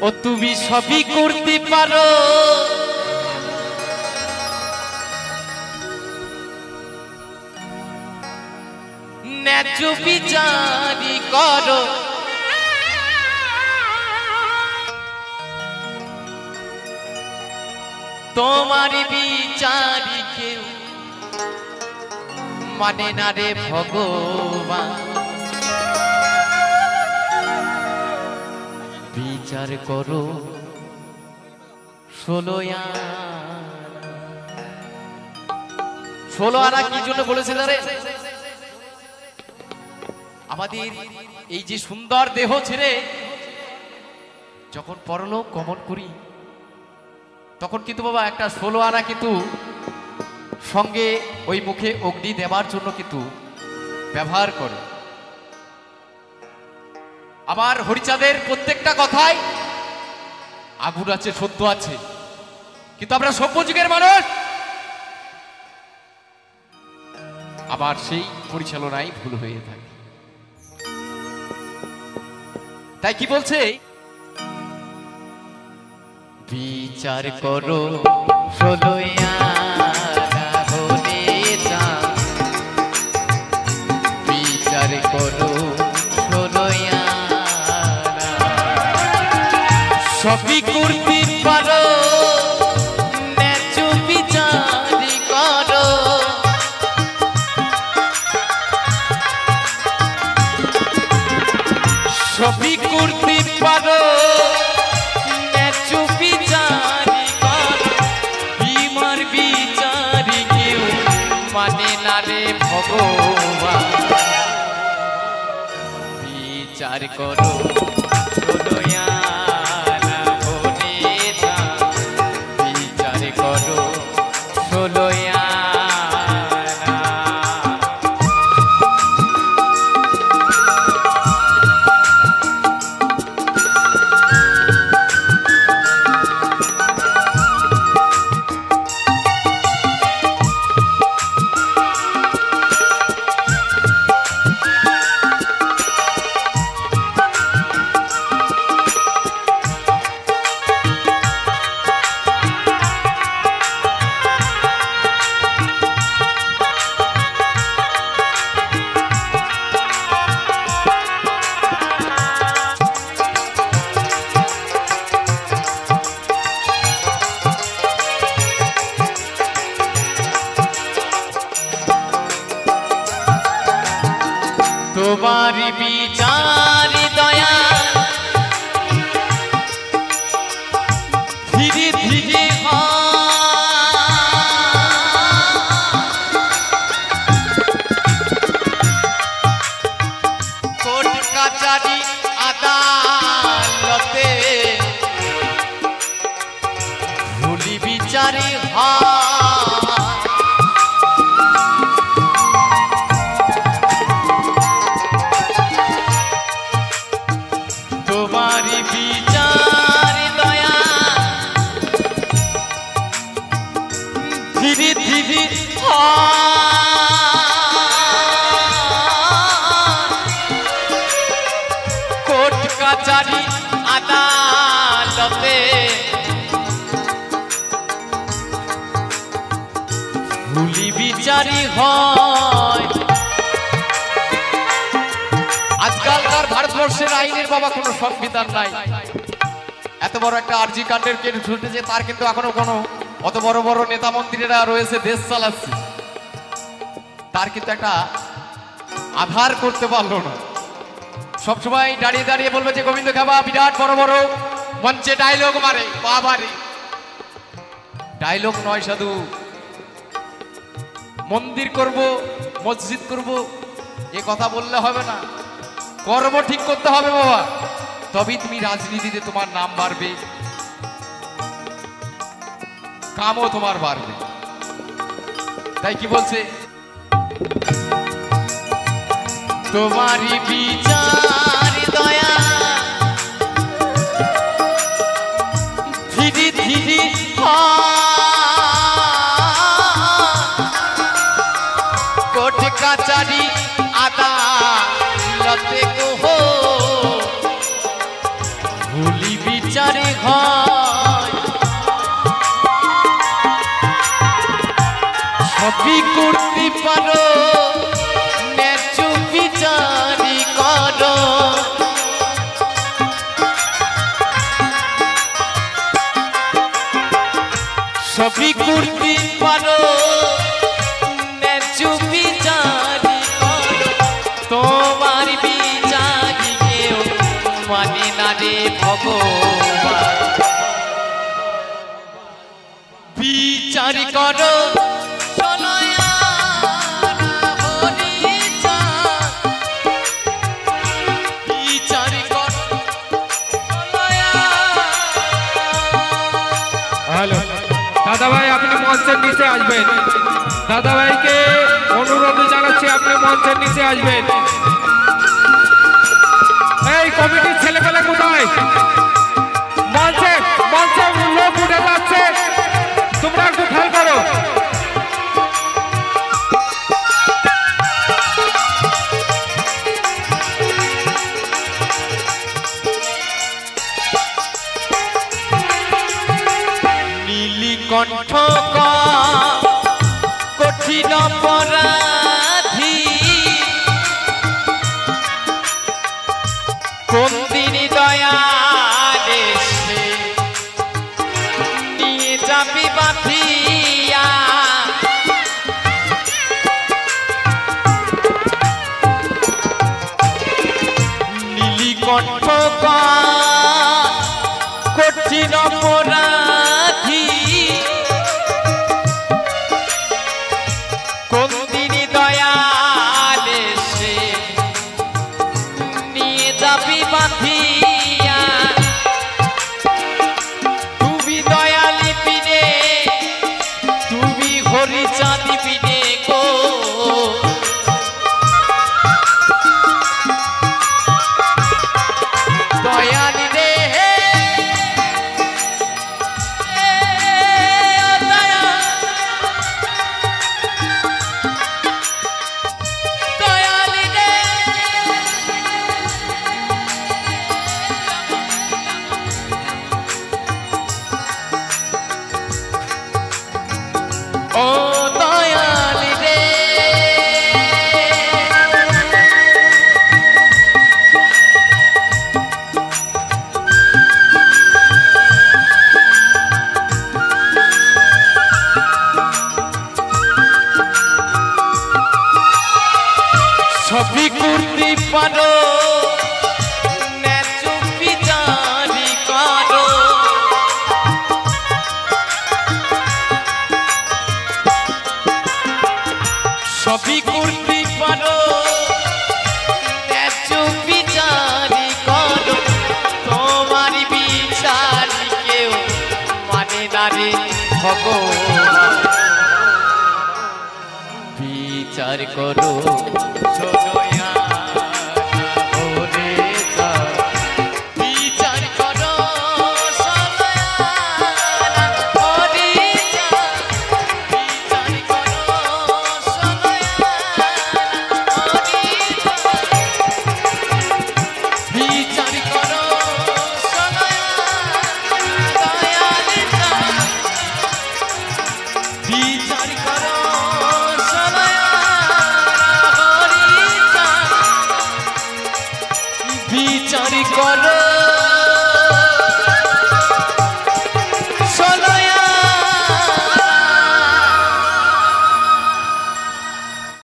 ও তুমি সবই করতে পারো, ন্যায্য বিচারই করো। তোমার বিচারই কেউ মানে না রে ভগবান। বিচার করো 16 আনা কি জন্য বলেছে জানেন? আমাদের এই যে সুন্দর দেহ ছেড়ে যখন পরলোক গমন করি তখন কিন্তু বাবা একটা 16 আনা কিন্তু সঙ্গে ওই মুখে অগ্নি দেবার জন্য কিন্তু ব্যবহার করে। আবার হরিচাঁদের প্রত্যেকটা কথাই আগুন আছে, সত্য আছে, কিন্তু আমরা সভ্য যুগের মানুষ, আবার সেই পরিচালনায় ভুল হয়ে থাকে। তাই কি বলছে? বিচার করো 16 আনা হলে চাঁদ, বিচার করো 16 আনা, সবই করতে পারো, ন্যায্য বিচারই করো। সবই করতে পারো, ন্যায্য বিচারই করো। বিমার বিচারই কেউ মানে না রে ভগবান। বিচার করো 16 আনা হলে চাঁদ, বিচার করো 16 আনা। তোমার বিচার দয়া ধীরে ধীরে কোর্ট কাচারি আদালতে ভুলি বিচারি তোমারি বিচার দয়া ধীরে ধীরে কোর্ট কাচারি আদালতে ভুলি বিচারি হয়। আজকালকার ভারতবর্ষের আইনের বাবা কোনো সংবিধান নাই। এত বড় একটা আরজি কাণ্ডের কেস ঘটেছে, তার কিন্তু এখনো কোনো অত বড় বড় নেতা মন্ত্রীরা রয়েছে, দেশ চালাচ্ছে, তার কিন্তু একটা আধার করতে পারলো না। সবসময় দাঁড়িয়ে দাঁড়িয়ে বলবে যে গোবিন্দ খাবা বিরাট বড় বড় মঞ্চে ডায়লগ মারে, বাবারে ডায়লগ নয় সাধু, মন্দির করব, মসজিদ করব, এ কথা বললে হবে না, কর্ম ঠিক করতে হবে বাবা, তবেই তুমি রাজনীতিতে তোমার নাম বাড়বে, কামও তোমার বাড়বে। তাই কি বলছে? তোমারই বিচার দয়া ধীরে ধীরে কোর্ট কাচারি আদালতে ভুলি বিচারে হয় সবই করতে পারো ন্যায্য বিচারি করো সবই করতে পারো ন্যায্য বিচারি করো তোমার বিচারি কেউ মানে না রে ভগবান বিচার করো दादा भाई अपने मंचर नीचे आसबें दादा भाई के अनुरोध जानाচ্ছি আপনি মঞ্চের নিচে আসবেন এই কমিটির ছেলেপেলে কোথায় মঞ্চে মঞ্চে লোক উঠে যাচ্ছে তোমরা একটু খেয়াল করো কণ্ঠ কঠিন অপরাধী কোন দিন দয়া দেশে নিয়ে যাবি বাঁধিয়া নীলি কণ্ঠ কঠিন অপরাধী বাঁধিয়া তুমি দয়ালি পিনে তুমি হরি চাঁদি পিনে গো দয়ালি রে ও দয়ালি রে সবই করতে পারো ন্যায্য বিচারি করো সবই করতে পারো ন্যায্য বিচারি করো তোমার বিচারি কেউ মানে না রে ভগবান বিচার করো